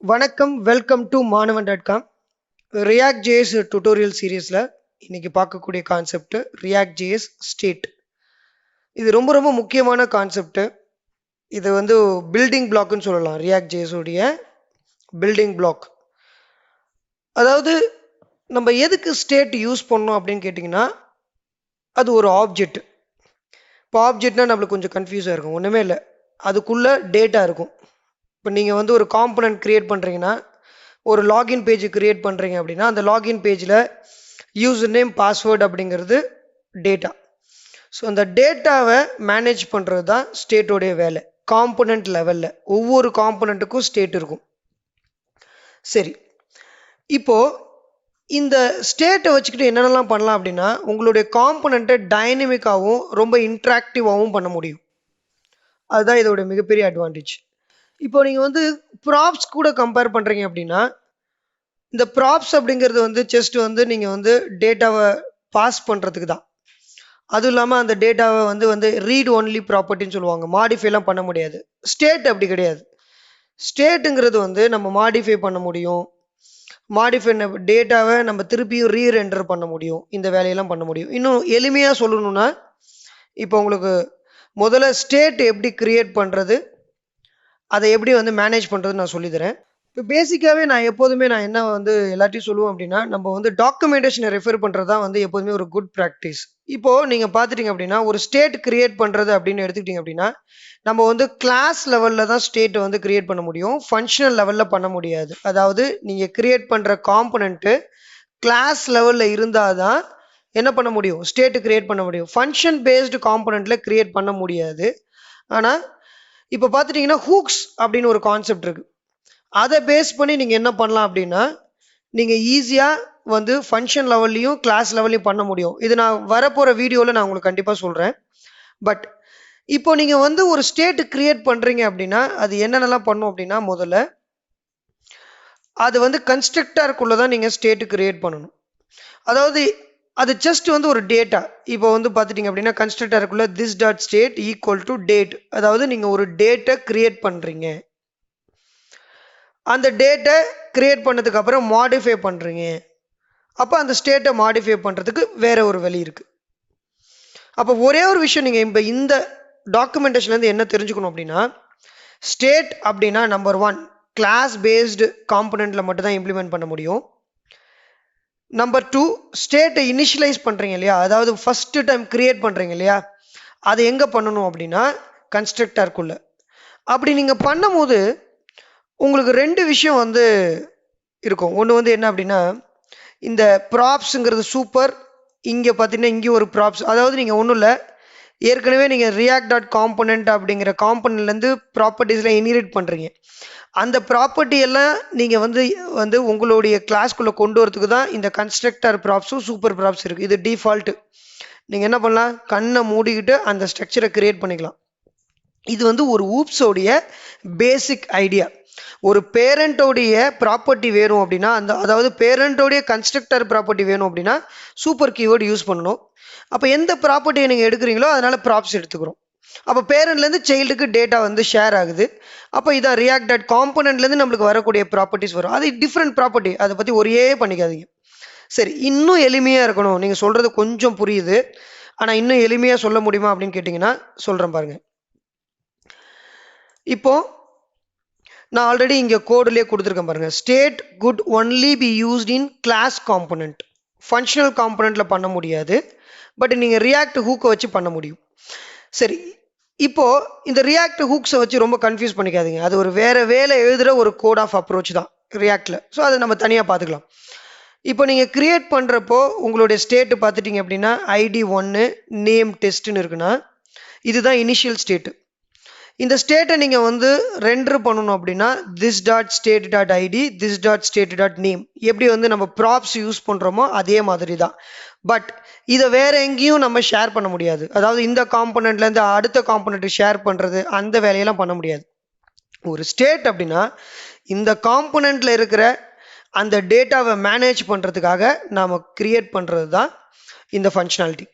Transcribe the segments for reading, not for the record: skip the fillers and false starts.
வணக்கம், welcome to மாணவன்.com. React JS tutorial சீரீஸில் இன்னைக்கு பார்க்கக்கூடிய கான்செப்ட் ரியாக்ட் ஜேஎஸ் ஸ்டேட். இது ரொம்ப ரொம்ப முக்கியமான கான்செப்ட். இது வந்து பில்டிங் பிளாக்னு சொல்லலாம். ரியாக்ட் ஜேஎஸ் உடைய பில்டிங் பிளாக். அதாவது நம்ம எதுக்கு ஸ்டேட் யூஸ் பண்ணோம் அப்படின்னு கேட்டிங்கன்னா, அது ஒரு ஆப்ஜெக்ட். இப்போ ஆப்ஜெக்ட்னா நம்மளுக்கு கொஞ்சம் கன்ஃபியூஸாக இருக்கும். ஒன்றுமே இல்லை, அதுக்குள்ளே டேட்டா இருக்கும். இப்போ நீங்கள் வந்து ஒரு காம்பனன்ட் க்ரியேட் பண்ணுறீங்கன்னா, ஒரு லாகின் பேஜ் க்ரியேட் பண்ணுறீங்க அப்படின்னா, அந்த லாகின் பேஜில் யூசர் நேம் பாஸ்வேர்டு அப்படிங்கிறது டேட்டா. ஸோ அந்த டேட்டாவை மேனேஜ் பண்ணுறது தான் ஸ்டேட்டோடைய வேலை. காம்பனண்ட் லெவலில் ஒவ்வொரு காம்பனண்ட்டுக்கும் ஸ்டேட் இருக்கும். சரி, இப்போது இந்த ஸ்டேட்டை வச்சுக்கிட்டு என்னென்னலாம் பண்ணலாம் அப்படின்னா, உங்களுடைய காம்பனண்ட்டை டைனமிக்காகவும் ரொம்ப இன்ட்ராக்டிவாகவும் பண்ண முடியும். அதுதான் இதோட மிகப்பெரிய அட்வான்டேஜ். இப்போ நீங்கள் வந்து ப்ராப்ஸ் கூட கம்பேர் பண்ணுறீங்க அப்படின்னா, இந்த ப்ராப்ஸ் அப்படிங்கிறது வந்து ஜஸ்ட் வந்து நீங்கள் வந்து டேட்டாவை பாஸ் பண்ணுறதுக்கு தான். அதுவும் இல்லாமல் அந்த டேட்டாவை வந்து ரீட் ஒன்லி ப்ராப்பர்ட்டின்னு சொல்லுவாங்க. மாடிஃபைலாம் பண்ண முடியாது. ஸ்டேட் அப்படி கிடையாது. ஸ்டேட்டுங்கிறது வந்து நம்ம மாடிஃபை பண்ண முடியும். மாடிஃபை டேட்டாவை நம்ம திருப்பியும் ரீரெண்டர் பண்ண முடியும். இந்த வேலையெல்லாம் பண்ண முடியும். இன்னும் எளிமையாக சொல்லணும்னா, இப்போ உங்களுக்கு முதல்ல ஸ்டேட் எப்படி கிரியேட் பண்ணுறது, அதை எப்படி வந்து மேனேஜ் பண்ணுறதுன்னு நான் சொல்லித்தரேன். இப்போ பேசிக்காகவே நான் எப்போதுமே என்ன வந்து எல்லாத்தையும் சொல்லுவேன் அப்படின்னா, நம்ம வந்து டாக்குமெண்டேஷனை ரெஃபர் பண்ணுறது தான் வந்து எப்போதுமே ஒரு குட் ப்ராக்டிஸ். இப்போது நீங்கள் பார்த்துட்டிங்க அப்படின்னா, ஒரு ஸ்டேட் கிரியேட் பண்ணுறது அப்படின்னு எடுத்துக்கிட்டிங்க அப்படின்னா, நம்ம வந்து கிளாஸ் லெவலில் தான் ஸ்டேட்டை வந்து கிரியேட் பண்ண முடியும். ஃபங்க்ஷனல் லெவலில் பண்ண முடியாது. அதாவது நீங்கள் கிரியேட் பண்ணுற காம்பனண்ட்டு கிளாஸ் லெவலில் இருந்தால் தான் என்ன பண்ண முடியும், ஸ்டேட்டு கிரியேட் பண்ண முடியும். ஃபங்க்ஷன் பேஸ்டு காம்பனண்ட்டில் கிரியேட் பண்ண முடியாது. ஆனால் இப்போ பார்த்துட்டிங்கன்னா ஹூக்ஸ் அப்படின்னு ஒரு கான்செப்ட் இருக்குது. அதை பேஸ் பண்ணி நீங்கள் என்ன பண்ணலாம் அப்படின்னா, நீங்கள் ஈஸியாக வந்து ஃபங்க்ஷன் லெவல்லையும் கிளாஸ் லெவல்லையும் பண்ண முடியும். இது நான் வரப்போகிற வீடியோவில் நான் உங்களுக்கு கண்டிப்பாக சொல்கிறேன். பட் இப்போ நீங்கள் வந்து ஒரு ஸ்டேட் கிரியேட் பண்ணுறீங்க அப்படின்னா, அது என்னென்னலாம் பண்ணும் அப்படின்னா, முதல்ல அது வந்து கன்ஸ்ட்ரக்டருக்குள்ளே தான் நீங்கள் ஸ்டேட்டு கிரியேட் பண்ணணும். அதாவது அது ஜஸ்ட் வந்து ஒரு டேட்டா. இப்போ வந்து பார்த்துட்டிங்க அப்படின்னா, கன்ஸ்ட்ரக்டருக்குள்ளே this dot state equal to date. அதாவது நீங்கள் ஒரு டேட்டை கிரியேட் பண்ணுறீங்க. அந்த டேட்டை கிரியேட் பண்ணதுக்கு அப்புறம் மாடிஃபை பண்ணுறீங்க. அப்போ அந்த ஸ்டேட்டை மாடிஃபை பண்ணுறதுக்கு வேற ஒரு வழி இருக்குது. அப்போ ஒரே ஒரு விஷயம் நீங்கள் இப்போ இந்த டாக்குமெண்டேஷன்லேருந்து என்ன தெரிஞ்சுக்கணும் அப்படின்னா, ஸ்டேட் அப்படின்னா நம்பர் 1 கிளாஸ் பேஸ்டு காம்பனண்ட்டில் மட்டும் தான் இம்ப்ளிமெண்ட் பண்ண முடியும். நம்பர் 2 ஸ்டேட்டை இனிஷியலைஸ் பண்ணுறீங்க இல்லையா, அதாவது ஃபஸ்ட்டு டைம் கிரியேட் பண்ணுறீங்க இல்லையா, அதை எங்கே பண்ணணும் அப்படின்னா கன்ஸ்ட்ரக்டருக்குள்ளே. அப்படி நீங்கள் பண்ணும்போது உங்களுக்கு 2 விஷயம் வந்து இருக்கும். ஒன்று வந்து என்ன அப்படின்னா, இந்த ப்ராப்ஸுங்கிறது சூப்பர். இங்கே பார்த்தீங்கன்னா இங்கே ஒரு ப்ராப்ஸ், அதாவது நீங்கள் ஒன்றும் இல்லை, ஏற்கனவே நீங்கள் ரியாக்ட் டாட் காம்பனண்ட் அப்படிங்கிற காம்பனண்ட்லேருந்து ப்ராப்பர்ட்டிஸில் இன்ஹெரிட் பண்ணுறீங்க. அந்த ப்ராப்பர்ட்டி எல்லாம் நீங்கள் வந்து உங்களுடைய கிளாஸ்க்குள்ளே கொண்டு வரதுக்கு தான் இந்த கன்ஸ்ட்ரக்டர் ப்ராப்ஸும் சூப்பர் ப்ராப்ஸ் இருக்குது. இது டிஃபால்ட்டு. நீங்கள் என்ன பண்ணலாம், கண்ணை மூடிக்கிட்டு அந்த ஸ்ட்ரக்சரை கிரியேட் பண்ணிக்கலாம். இது வந்து ஒரு ஊப்ஸோடைய பேசிக் ஐடியா. ஒரு பேரண்டோடைய ப்ராப்பர்ட்டி வேணும் அப்படின்னா, அதாவது பேரண்டோடைய கன்ஸ்ட்ரக்டர் ப்ராப்பர்ட்டி வேணும் அப்படின்னா சூப்பர் கீவேர்டு யூஸ் பண்ணணும். அப்போ எந்த ப்ராப்பர்ட்டியை நீங்கள் எடுக்கிறீங்களோ அதனால ப்ராப்ஸ் எடுத்துக்கிறோம். அப்போ பேரண்ட்லேருந்து சைல்டுக்கு டேட்டா வந்து ஷேர் ஆகுது. அப்போ இதான் ரியாக்ட் டாட் காம்பனண்ட்லேருந்து நம்மளுக்கு வரக்கூடிய ப்ராப்பர்ட்டிஸ் வரும். அது டிஃப்ரெண்ட் ப்ராப்பர்ட்டி, அதை பற்றி ஒரே பண்ணிக்காதீங்க. சரி, இன்னும் எளிமையாக இருக்கணும். நீங்கள் சொல்கிறது கொஞ்சம் புரியுது, ஆனால் இன்னும் எளிமையாக சொல்ல முடியுமா அப்படின்னு கேட்டிங்கன்னா சொல்கிறேன் பாருங்கள். இப்போது நான் ஆல்ரெடி இங்கே கோடுலேயே கொடுத்துருக்கேன் பாருங்கள். State could only be used in class component. Functional காம்பனண்ட்டில் பண்ண முடியாது, பட் நீங்கள் ரியாக்ட் ஹூக்கை வச்சு பண்ண முடியும். சரி, இப்போது இந்த ரியாக்ட் ஹூக்ஸை வச்சு ரொம்ப கன்ஃபியூஸ் பண்ணிக்காதீங்க. அது ஒரு வேறு வேலை எழுதுகிற ஒரு கோட் ஆஃப் அப்ரோச் தான் ரியாக்டில். ஸோ அதை நம்ம தனியாக பார்த்துக்கலாம். இப்போ நீங்கள் கிரியேட் பண்ணுறப்போ உங்களுடைய ஸ்டேட்டு பார்த்துட்டிங்க அப்படின்னா ஐடி 1 நேம் டெஸ்ட்டுன்னு இருக்குன்னா, இதுதான் இனிஷியல் ஸ்டேட்டு. இந்த ஸ்டேட்டை நீங்கள் வந்து ரெண்டர் பண்ணணும் அப்படின்னா this dot state dot ID this dot state dot name. எப்படி வந்து நம்ம ப்ராப்ஸ் யூஸ் பண்ணுறோமோ அதே மாதிரி தான். பட் இதை வேற எங்கேயும் நம்ம ஷேர் பண்ண முடியாது. அதாவது இந்த காம்பனண்ட்லேருந்து அடுத்த காம்பனண்ட்டு ஷேர் பண்ணுறது, அந்த வேலையெல்லாம் பண்ண முடியாது. ஒரு ஸ்டேட் அப்படின்னா இந்த காம்பனண்ட்டில் இருக்கிற அந்த டேட்டாவை மேனேஜ் பண்ணுறதுக்காக நாம் கிரியேட் பண்ணுறது தான் இந்த ஃபங்க்ஷனாலிட்டி.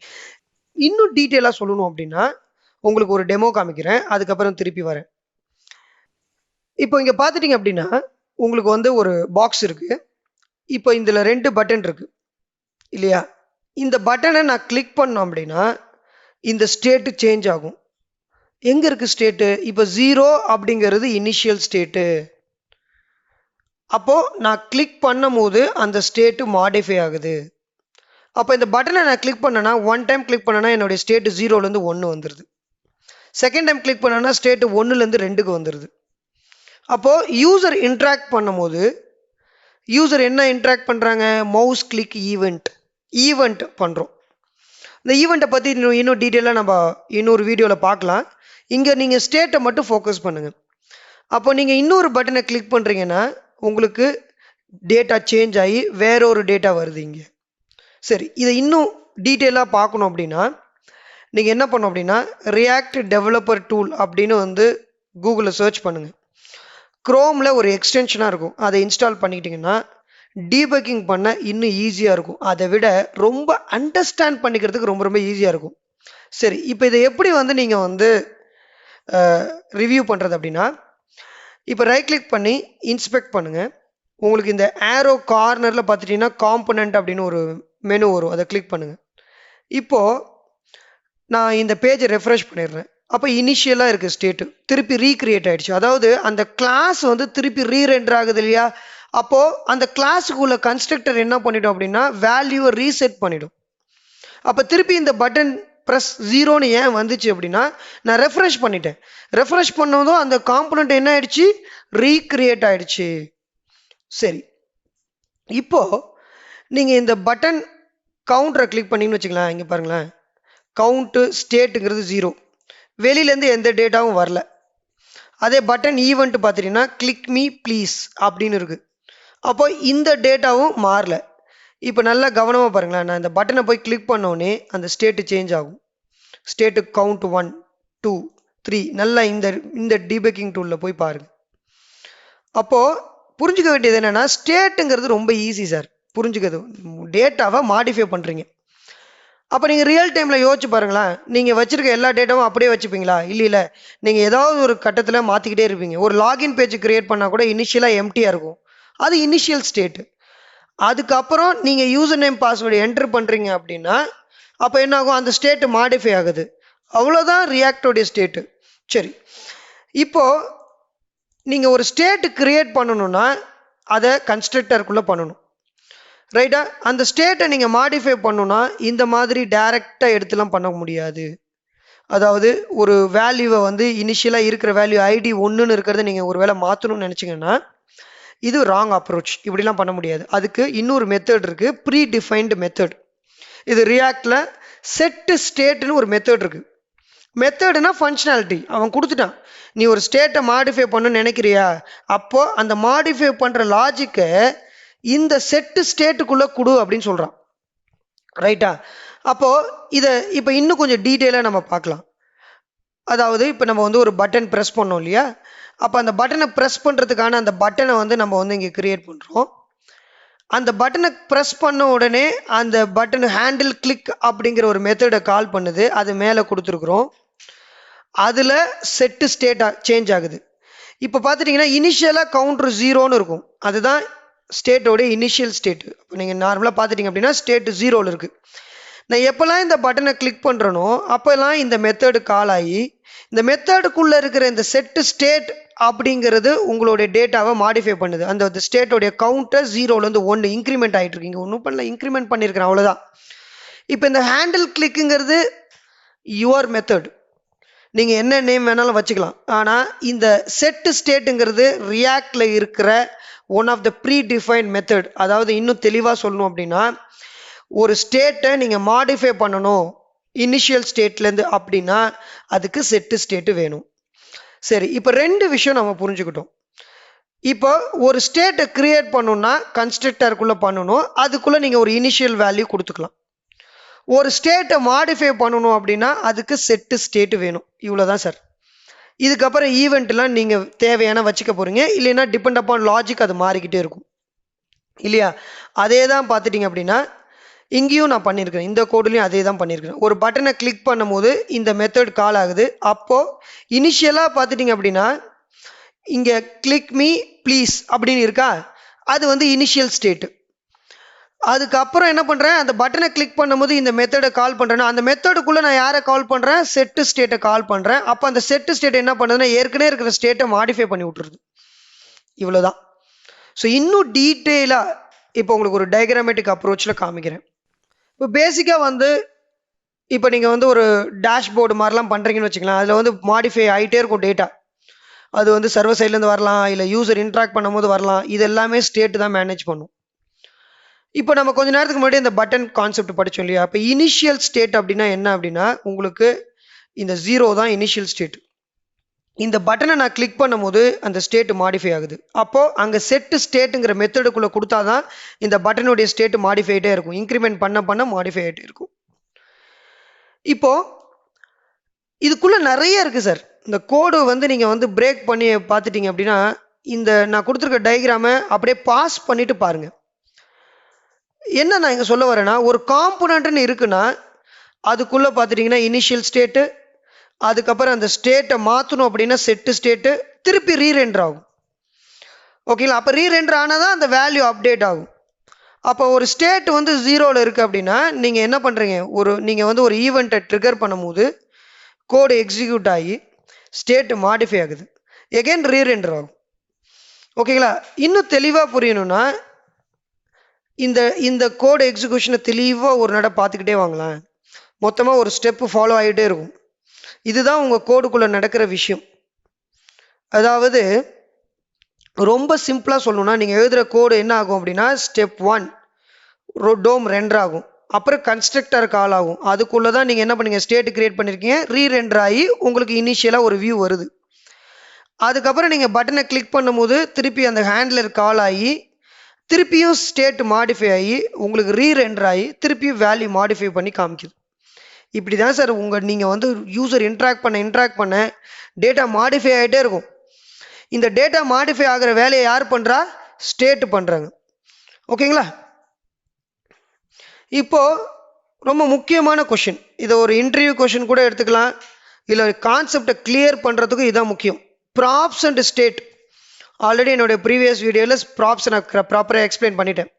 இன்னும் டீட்டெயிலாக சொல்லணும் அப்படின்னா உங்களுக்கு ஒரு டெமோ காமிக்கிறேன், அதுக்கப்புறம் திருப்பி வரேன். இப்போ இங்கே பார்த்துட்டிங்க அப்படின்னா, உங்களுக்கு வந்து ஒரு பாக்ஸ் இருக்கு. இப்போ இதில் 2 பட்டன் இருக்கு இல்லையா? இந்த பட்டனை நான் கிளிக் பண்ணோம் அப்படின்னா இந்த ஸ்டேட்டு சேஞ்ச் ஆகும். எங்கே இருக்குது ஸ்டேட்டு? இப்போ 0 அப்படிங்கிறது இனிஷியல் ஸ்டேட்டு. அப்போது நான் கிளிக் பண்ணும் போது அந்த ஸ்டேட்டு மாடிஃபை ஆகுது. அப்போ இந்த பட்டனை நான் கிளிக் பண்ணேன்னா 1 டைம் கிளிக் பண்ணேன்னா என்னுடைய ஸ்டேட்டு 0லேருந்து 1 வந்துடுது. செகண்ட் டைம் கிளிக் பண்ணேன்னா ஸ்டேட்டு 1லேருந்து 2க்கு வந்துடுது. அப்போது யூசர் இன்ட்ராக்ட் பண்ணும்போது யூசர் என்ன இன்ட்ராக்ட் பண்ணுறாங்க? மவுஸ் கிளிக் ஈவெண்ட் பண்ணுறோம். இந்த ஈவெண்ட்டை பற்றி இன்னும் டீட்டெயிலாக நம்ம இன்னொரு வீடியோவில் பார்க்கலாம். இங்கே நீங்கள் ஸ்டேட்டை மட்டும் ஃபோக்கஸ் பண்ணுங்கள். அப்போ நீங்கள் இன்னொரு பட்டனை கிளிக் பண்ணுறீங்கன்னா உங்களுக்கு டேட்டா சேஞ்ச் ஆகி வேற ஒரு டேட்டா வருது இங்கே. சரி, இதை இன்னும் டீட்டெயிலாக பார்க்கணும் அப்படின்னா நீங்கள் என்ன பண்ணணும் அப்படின்னா ரியாக்ட் டெவலப்பர் டூல் அப்படின்னு வந்து கூகுளில் சர்ச் பண்ணுங்கள். க்ரோமில் ஒரு எக்ஸ்டென்ஷனாக இருக்கும், அதை இன்ஸ்டால் பண்ணிக்கிட்டிங்கன்னா டீபக்கிங் பண்ண இன்னும் ஈஸியாக இருக்கும். அதை விட ரொம்ப அண்டர்ஸ்டாண்ட் பண்ணிக்கிறதுக்கு ரொம்ப ரொம்ப ஈஸியாக இருக்கும். சரி, இப்போ இதை எப்படி வந்து நீங்கள் வந்து ரிவ்யூ பண்ணுறது அப்படின்னா இப்போ ரைட் கிளிக் பண்ணி இன்ஸ்பெக்ட் பண்ணுங்கள். உங்களுக்கு இந்த ஏரோ கார்னரில் பார்த்துட்டிங்கன்னா காம்பனண்ட் அப்படின்னு ஒரு மெனு வரும், அதை கிளிக் பண்ணுங்கள். இப்போது நான் இந்த பேஜை ரெஃப்ரெஷ் பண்ணிடுறேன். அப்போ இனிஷியலாக இருக்குது ஸ்டேட்டு, திருப்பி ரீக்ரியேட் ஆகிடுச்சு. அதாவது அந்த கிளாஸ் வந்து திருப்பி ரீரெண்டர் ஆகுது இல்லையா? அப்போது அந்த கிளாஸுக்குள்ள கன்ஸ்ட்ரக்டர் என்ன பண்ணிடும் அப்படின்னா வேல்யூவை ரீசெட் பண்ணிடும். அப்போ திருப்பி இந்த பட்டன் ப்ரெஸ் 0ன்னு ஏன் வந்துச்சு அப்படின்னா நான் ரெஃப்ரெஷ் பண்ணிட்டேன். ரெஃப்ரெஷ் பண்ணதும் அந்த காம்பனண்ட் என்ன ஆயிடுச்சு? ரீக்ரியேட் ஆயிடுச்சு. சரி, இப்போது நீங்கள் இந்த பட்டன் கவுண்டரை கிளிக் பண்ணிங்கன்னு வச்சுக்கலாம். இங்கே பாருங்களேன், கவுண்ட்டு ஸ்டேட்டுங்கிறது 0, வெளியிலேருந்து எந்த டேட்டாவும் வரல. அதே பட்டன் ஈவெண்ட் பார்த்துட்டிங்கன்னா கிளிக் மீ ப்ளீஸ் அப்படின்னு இருக்குது. அப்போ இந்த டேட்டாவும் மாறல. இப்போ நல்லா கவனமாக பாருங்களேன், நான் இந்த பட்டனை போய் கிளிக் பண்ணோடனே அந்த ஸ்டேட்டு சேஞ்ச் ஆகும். ஸ்டேட்டு கவுண்ட் 1 2 3 நல்லா இந்த டீபக்கிங் டூலில் போய் பாருங்கள். அப்போது புரிஞ்சுக்க வேண்டியது என்னென்னா ஸ்டேட்டுங்கிறது ரொம்ப ஈஸி சார் புரிஞ்சுக்கிறது. டேட்டாவை மாடிஃபை பண்ணுறீங்க. அப்போ நீங்கள் ரியல் டைமில் யோசிச்சு பாருங்களேன், நீங்கள் வச்சுருக்க எல்லா டேட்டாவும் அப்படியே வச்சுப்பீங்களா? இல்லை, நீங்கள் ஏதாவது ஒரு கட்டத்தில் மாற்றிக்கிட்டே இருப்பீங்க. ஒரு லாகின் பேஜ் க்ரியேட் பண்ணால் கூட இனிஷியலாக எம்டியாக இருக்கும், அது இனிஷியல் ஸ்டேட்டு. அதுக்கப்புறம் நீங்கள் யூசர் நேம் பாஸ்வேர்டு என்ட்ரு பண்ணுறீங்க அப்படின்னா அப்போ என்ன ஆகும்? அந்த ஸ்டேட்டு மாடிஃபை ஆகுது. அவ்வளோதான் ரியாக்டோடைய ஸ்டேட்டு. சரி, இப்போது நீங்கள் ஒரு ஸ்டேட்டு க்ரியேட் பண்ணணுன்னா அதை கன்ஸ்ட்ரக்டருக்குள்ளே பண்ணணும், ரைட்டா? அந்த ஸ்டேட்டை நீங்கள் மாடிஃபை பண்ணணுன்னா இந்த மாதிரி டைரெக்டாக எடுத்துலாம் பண்ண முடியாது. அதாவது ஒரு வேல்யூவை வந்து இனிஷியலாக இருக்கிற வேல்யூ ஐடி 1ன்னு இருக்கிறத நீங்கள் ஒரு வேளை மாற்றணும்னு நினச்சிங்கன்னா இது ராங் அப்ரோச். இப்படிலாம் பண்ண முடியாது. அதுக்கு இன்னொரு மெத்தட் இருக்குது, ப்ரீ டிஃபைன்டு மெத்தட். இது ரியாக்டில் செட்டு ஸ்டேட்டுன்னு ஒரு மெத்தட் இருக்குது. மெத்தடுனா ஃபங்க்ஷனாலிட்டி அவன் கொடுத்துட்டான். நீ ஒரு ஸ்டேட்டை மாடிஃபை பண்ணணும்னு நினைக்கிறியா, அப்போது அந்த மாடிஃபை பண்ணுற லாஜிக்கை இந்த செட்டு ஸ்டேட்டுக்குள்ளே கொடு அப்படின்னு சொல்கிறான், ரைட்டா? அப்போது இதை இப்போ இன்னும் கொஞ்சம் டீட்டெயிலாக நம்ம பார்க்கலாம். அதாவது இப்போ நம்ம வந்து ஒரு பட்டன் ப்ரெஸ் பண்ணோம் இல்லையா? அப்போ அந்த பட்டனை ப்ரெஸ் பண்ணுறதுக்கான அந்த பட்டனை வந்து நம்ம வந்து இங்கே க்ரியேட் பண்ணுறோம். அந்த பட்டனை ப்ரெஸ் பண்ண உடனே அந்த பட்டன் ஹேண்டில் கிளிக் அப்படிங்கிற ஒரு மெத்தடை கால் பண்ணுது, அது மேலே கொடுத்துருக்குறோம். அதில் செட்டு ஸ்டேட்டாக சேஞ்ச் ஆகுது. இப்போ பார்த்துட்டிங்கன்னா இனிஷியலாக கவுண்டர் 0ன்னு இருக்கும், அதுதான் ஸ்டேட்டோடைய இனிஷியல் ஸ்டேட்டு. இப்போ நீங்கள் நார்மலாக பார்த்துட்டிங்க அப்படின்னா ஸ்டேட்டு 0ல் இருக்குது. நான் எப்போல்லாம் இந்த பட்டனை கிளிக் பண்ணுறனோ அப்போல்லாம் இந்த மெத்தடு கால் ஆகி இந்த மெத்தடுக்குள்ளே இருக்கிற இந்த செட்டு ஸ்டேட் அப்படிங்கிறது உங்களுடைய டேட்டாவை மாடிஃபை பண்ணுது. அந்த ஸ்டேட்டோடைய கவுண்டர் 0லேருந்து 1 இன்க்ரிமெண்ட் ஆகிட்டு இருக்கீங்க. ஒன்றும் பண்ணல, இன்க்ரிமெண்ட் பண்ணியிருக்கிறேன், அவ்வளோதான். இப்போ இந்த ஹேண்டில் கிளிக்குங்கிறது யுவர் மெத்தட், நீங்கள் என்ன நேம் வேணாலும் வச்சுக்கலாம். ஆனால் இந்த செட்டு ஸ்டேட்டுங்கிறது ரியாக்டில் இருக்கிற one of the predefined method. அதாவது இன்னும் தெளிவாக சொல்லணும் அப்படின்னா ஒரு ஸ்டேட்டை நீங்கள் மாடிஃபை பண்ணணும் இனிஷியல் ஸ்டேட்லேருந்து அப்படின்னா அதுக்கு செட்டு ஸ்டேட்டு வேணும். சரி, இப்போ 2 விஷயம் நம்ம புரிஞ்சுக்கிட்டோம். இப்போ ஒரு ஸ்டேட்டை க்ரியேட் பண்ணணுன்னா கன்ஸ்ட்ரக்டருக்குள்ளே பண்ணணும், அதுக்குள்ளே நீங்கள் ஒரு இனிஷியல் வேல்யூ கொடுத்துக்கலாம். ஒரு ஸ்டேட்டை மாடிஃபை பண்ணணும் அப்படின்னா அதுக்கு செட்டு ஸ்டேட்டு வேணும். இவ்வளோதான் சார். இதுக்கப்புறம் ஈவெண்ட்லாம் நீங்கள் தேவையான வச்சுக்க போகிறீங்க, இல்லைன்னா டிபெண்ட் அப்பான் லாஜிக் அது மாறிக்கிட்டே இருக்கும் இல்லையா? அதே தான் பார்த்துட்டிங்க அப்படின்னா இங்கேயும் நான் பண்ணியிருக்கிறேன், இந்த கோடுலையும் அதே தான் பண்ணியிருக்கிறேன். ஒரு பட்டனை கிளிக் பண்ணும்போது இந்த மெத்தட் கால் ஆகுது. அப்போது இனிஷியலாக பார்த்துட்டிங்க அப்படின்னா இங்கே கிளிக் மீ ப்ளீஸ் அப்படின்னு இருக்கா, அது வந்து இனிஷியல் ஸ்டேட்டு. அதுக்கப்புறம் என்ன பண்ணுறேன், அந்த பட்டனை கிளிக் பண்ணும்போது இந்த மெத்தடை கால் பண்ணுறேன்னா அந்த மெத்தடுக்குள்ளே நான் யாரை கால் பண்ணுறேன், செட்டு ஸ்டேட்டை கால் பண்ணுறேன். அப்போ அந்த செட்டு ஸ்டேட் என்ன பண்ணுதுன்னா ஏற்கனவே இருக்கிற ஸ்டேட்டை மாடிஃபை பண்ணி விட்டுருது. இவ்வளோதான். ஸோ இன்னும் டீட்டெயிலாக இப்போ உங்களுக்கு ஒரு டயக்ராமேட்டிக் அப்ரோச்சில் காமிக்கிறேன். இப்போ பேசிக்காக வந்து இப்போ நீங்கள் வந்து ஒரு டேஷ்போர்டு மாதிரிலாம் பண்ணுறீங்கன்னு வச்சுக்கலாம். அதில் வந்து மாடிஃபை ஆகிட்டே இருக்கும் டேட்டா. அது வந்து சர்வர் சைட்லேருந்து வரலாம், இல்லை யூசர் இன்ட்ராக்ட் பண்ணும்போது வரலாம். இது எல்லாமே ஸ்டேட்டு தான் மேனேஜ் பண்ணும். இப்போ நம்ம கொஞ்ச நேரத்துக்கு முன்னாடி இந்த பட்டன் கான்செப்ட் படித்தோம் இல்லையா. இப்போ இனிஷியல் ஸ்டேட் அப்படின்னா என்ன அப்படின்னா உங்களுக்கு இந்த 0 தான் இனிஷியல் ஸ்டேட். இந்த பட்டனை நான் கிளிக் பண்ணும்போது அந்த ஸ்டேட் மாடிஃபை ஆகுது. அப்போது அங்கே செட்டு ஸ்டேட்டுங்கிற மெத்தடுக்குள்ளே கொடுத்தா தான் இந்த பட்டனுடைய ஸ்டேட் மாடிஃபை ஆகிட்டே இருக்கும். இன்க்ரிமெண்ட் பண்ண மாடிஃபை ஆகிட்டே இருக்கும். இப்போ இதுக்குள்ளே நிறைய இருக்குது சார். இந்த கோடு வந்து நீங்கள் வந்து பிரேக் பண்ணி பார்த்துட்டீங்க அப்படின்னா இந்த நான் கொடுத்துருக்க டயக்ராமை அப்படியே பாஸ் பண்ணிட்டு பாருங்கள். என்ன நான் இங்கே சொல்ல வரேன்னா, ஒரு காம்பனண்ட்னு இருக்குன்னா அதுக்குள்ளே பார்த்துட்டிங்கன்னா இனிஷியல் ஸ்டேட்டு, அதுக்கப்புறம் அந்த ஸ்டேட்டை மாற்றணும் அப்படின்னா செட்டு ஸ்டேட்டு, திருப்பி ரீரெண்டர் ஆகும். ஓகேங்களா. அப்போ ரீரெண்டர் ஆனால் தான் அந்த வேல்யூ அப்டேட் ஆகும். அப்போ ஒரு ஸ்டேட் வந்து 0ல் இருக்குது அப்படின்னா நீங்கள் என்ன பண்ணுறீங்க, நீங்கள் வந்து ஒரு ஈவெண்ட்டை ட்ரிகர் பண்ணும்போது கோடு எக்ஸிக்யூட் ஆகி ஸ்டேட்டு மாடிஃபை ஆகுது, எகைன் ரீரெண்டர் ஆகும். ஓகேங்களா. இன்னும் தெளிவாக புரியணும்னா இந்த கோடு எக்ஸிக்யூஷனை தெளிவாக ஒரு நட பார்த்துக்கிட்டே வாங்கலாம். மொத்தமாக ஒரு ஸ்டெப்பு ஃபாலோ ஆகிட்டே இருக்கும். இதுதான் உங்கள் கோடுக்குள்ளே நடக்கிற விஷயம். அதாவது ரொம்ப சிம்பிளாக சொல்லணும்னா நீங்கள் எழுதுகிற கோடு என்ன ஆகும் அப்படின்னா ஸ்டெப் 1 டோம் ரெண்டர் ஆகும், அப்புறம் கன்ஸ்ட்ரக்டர் கால் ஆகும். அதுக்குள்ளே தான் நீங்கள் என்ன பண்ணீங்க, ஸ்டேட் கிரியேட் பண்ணியிருக்கீங்க, ரீரெண்டர் ஆகி உங்களுக்கு இனிஷியலாக ஒரு வியூ வருது. அதுக்கப்புறம் நீங்கள் பட்டனை கிளிக் பண்ணும்போது திருப்பி அந்த ஹேண்ட்லர் கால் ஆகி திருப்பியும் ஸ்டேட் மாடிஃபை ஆகி உங்களுக்கு ரீரெண்டர் ஆகி திருப்பியும் வேல்யூ மாடிஃபை பண்ணி காமிக்குது. இப்படி தான் சார் நீங்கள் வந்து யூசர் இன்ட்ராக்ட் பண்ண டேட்டா மாடிஃபை ஆகிட்டே இருக்கும். இந்த டேட்டா மாடிஃபை ஆகிற வேலையை யார் பண்ணுறா, ஸ்டேட் பண்ணுறாங்க. ஓகேங்களா. இப்போது ரொம்ப முக்கியமான கொஷின், இதை ஒரு இன்டர்வியூ கொஷின் கூட எடுத்துக்கலாம், இல்லை கான்செப்டை கிளியர் பண்ணுறதுக்கும் இதுதான் முக்கியம். ப்ராப்ஸ் அண்ட் ஸ்டேட் ஆல்ரெடி என்னுடைய ப்ரீவியஸ் வீடியோவில் ப்ராப்ஸ் நான் ப்ராப்பராக எக்ஸ்பிளைன் பண்ணிட்டேன்.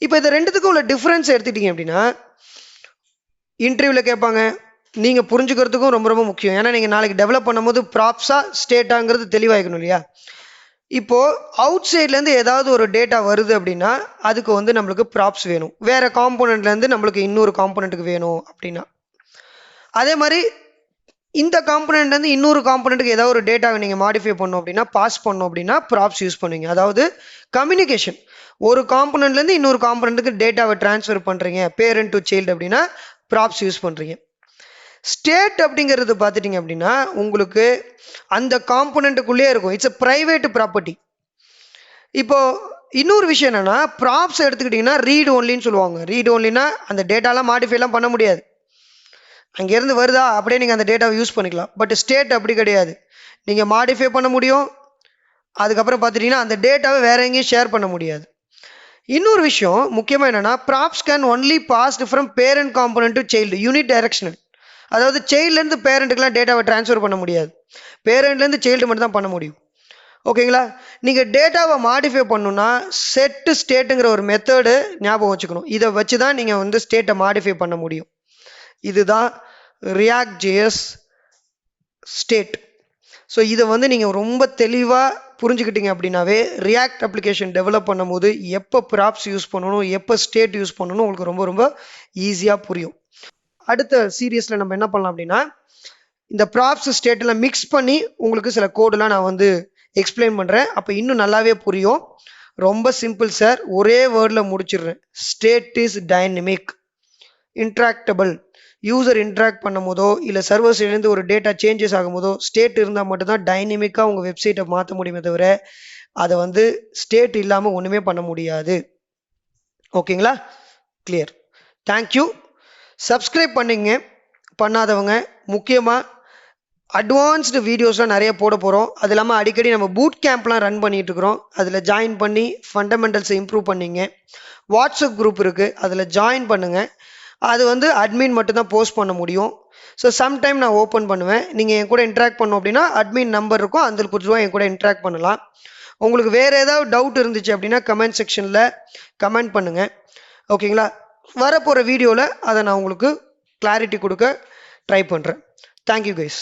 இப்போ இது ரெண்டுத்துக்கும் உள்ள டிஃப்ரென்ஸ் எடுத்துட்டீங்க அப்படின்னா இன்டர்வியூவில் கேட்பாங்க, நீங்கள் புரிஞ்சுக்கிறதுக்கும் ரொம்ப ரொம்ப முக்கியம். ஏன்னா நீங்கள் நாளைக்கு டெவலப் பண்ணும்போது ப்ராப்ஸாக ஸ்டேட்டாங்கிறது தெளிவாகிக்கணும் இல்லையா. இப்போது அவுட் சைட்லேருந்து ஏதாவது ஒரு டேட்டா வருது அப்படின்னா அதுக்கு வந்து நம்மளுக்கு ப்ராப்ஸ் வேணும். வேறு காம்போனண்ட்லேருந்து நம்மளுக்கு இன்னொரு காம்போனண்ட்டுக்கு வேணும் அப்படின்னா, அதே மாதிரி இந்த காம்போனண்ட்லேருந்து இன்னொரு காம்போனண்ட்டுக்கு ஏதாவது ஒரு டேட்டாவை நீங்கள் மாடிஃபை பண்ணணும் அப்படின்னா, பாஸ் பண்ணணும் அப்படின்னா ப்ராப்ஸ் யூஸ் பண்ணுவீங்க. அதாவது கம்யூனிகேஷன், ஒரு காம்போனண்ட்லேருந்து இன்னொரு காம்போனண்ட்டுக்கு டேட்டாவை ட்ரான்ஸ்ஃபர் பண்ணுறீங்க, பேரண்ட் டு சைல்டு அப்படின்னா ப்ராப்ஸ் யூஸ் பண்ணுறீங்க. ஸ்டேட் அப்படிங்கிறது பார்த்துட்டிங்க அப்படின்னா உங்களுக்கு அந்த காம்போனண்ட்டுக்குள்ளேயே இருக்கும், இட்ஸ் எ ப்ரைவேட் ப்ராப்பர்ட்டி. இப்போது இன்னொரு விஷயம் என்னென்னா, ப்ராப்ஸ் எடுத்துக்கிட்டிங்கன்னா ரீட் ஒன்லின்னு சொல்லுவாங்க. ரீட் ஒன்லினா அந்த டேட்டாலாம் மாடிஃபைலாம் பண்ண முடியாது, அங்கேருந்து வருதா அப்படியே நீங்கள் அந்த டேட்டாவை யூஸ் பண்ணிக்கலாம். பட் ஸ்டேட் அப்படி கிடையாது, நீங்கள் மாடிஃபை பண்ண முடியும், அதுக்கப்புறம் பார்த்துட்டிங்கன்னா அந்த டேட்டாவை வேறு எங்கேயும் ஷேர் பண்ண முடியாது. இன்னொரு விஷயம் முக்கியமாக என்னென்னா, props can only passed from parent component to child unidirectional. அதாவது சைல்ட்லேருந்து பேரண்ட்டுக்கெலாம் டேட்டாவை ட்ரான்ஸ்ஃபர் பண்ண முடியாது, பேரண்ட்லேருந்து சைல்டு மட்டும் தான் பண்ண முடியும். ஓகேங்களா. நீங்கள் டேட்டாவை மாடிஃபை பண்ணணுன்னா செட்டு ஸ்டேட்டுங்கிற ஒரு மெத்தடு ஞாபகம் வச்சுக்கணும். இதை வச்சு தான் நீங்கள் வந்து ஸ்டேட்டை மாடிஃபை பண்ண முடியும். இதுதான் ரியாக்ட் ஜேஎஸ் ஸ்டேட். ஸோ இதை வந்து நீங்கள் ரொம்ப தெளிவாக புரிஞ்சுக்கிட்டீங்க அப்படின்னாவே ரியாக்ட் அப்ளிகேஷன் டெவலப் பண்ணும்போது எப்போ ப்ராப்ஸ் யூஸ் பண்ணணும், எப்போ ஸ்டேட் யூஸ் பண்ணணும் உங்களுக்கு ரொம்ப ரொம்ப ஈஸியாக புரியும். அடுத்த சீரியஸில் நம்ம என்ன பண்ணலாம் அப்படின்னா, இந்த ப்ராப்ஸ் ஸ்டேட்டெல்லாம் மிக்ஸ் பண்ணி உங்களுக்கு சில கோடெலாம் நான் வந்து எக்ஸ்பிளைன் பண்ணுறேன். அப்போ இன்னும் நல்லாவே புரியும். ரொம்ப சிம்பிள் சார், ஒரே வேர்டில் முடிச்சிடுறேன். State is dynamic, interactable. User interact பண்ணும் போதோ இல்லை சர்வர்ஸ்லேருந்து ஒரு டேட்டா சேஞ்சஸ் ஆகும்போதோ ஸ்டேட் இருந்தால் மட்டும்தான் டைனமிக்காக உங்கள் வெப்சைட்டை மாற்ற முடியுமே தவிர அதை வந்து ஸ்டேட் இல்லாமல் ஒன்றுமே பண்ண முடியாது. ஓகேங்களா. கிளியர். தேங்க்யூ. சப்ஸ்கிரைப் பண்ணிங்க பண்ணாதவங்க. முக்கியமாக அட்வான்ஸ்டு வீடியோஸ்லாம் நிறைய போட போகிறோம். அது இல்லாமல் அடிக்கடி நம்ம பூட் கேம்ப்லாம் ரன் பண்ணிகிட்ருக்குறோம். அதில் ஜாயின் பண்ணி ஃபண்டமெண்டல்ஸை இம்ப்ரூவ் பண்ணிங்க. வாட்ஸ்அப் குரூப் இருக்குது, அதில் ஜாயின் பண்ணுங்கள். அது வந்து அட்மின் மட்டும்தான் போஸ்ட் பண்ண முடியும். ஸோ சம்டைம் நான் ஓப்பன் பண்ணுவேன். நீங்கள் என் கூட இன்ட்ராக்ட் பண்ணோம் அப்படின்னா அட்மின் நம்பர் இருக்கும், அதில் பிடிச்சிவா என் கூட இன்ட்ராக்ட் பண்ணலாம். உங்களுக்கு வேறு ஏதாவது டவுட் இருந்துச்சு அப்படின்னா கமெண்ட் செக்ஷனில் கமெண்ட் பண்ணுங்கள். ஓகேங்களா? வரப்போகிற வீடியோவில் அதை நான் உங்களுக்கு கிளாரிட்டி கொடுக்க ட்ரை பண்ணுறேன். Thank you guys.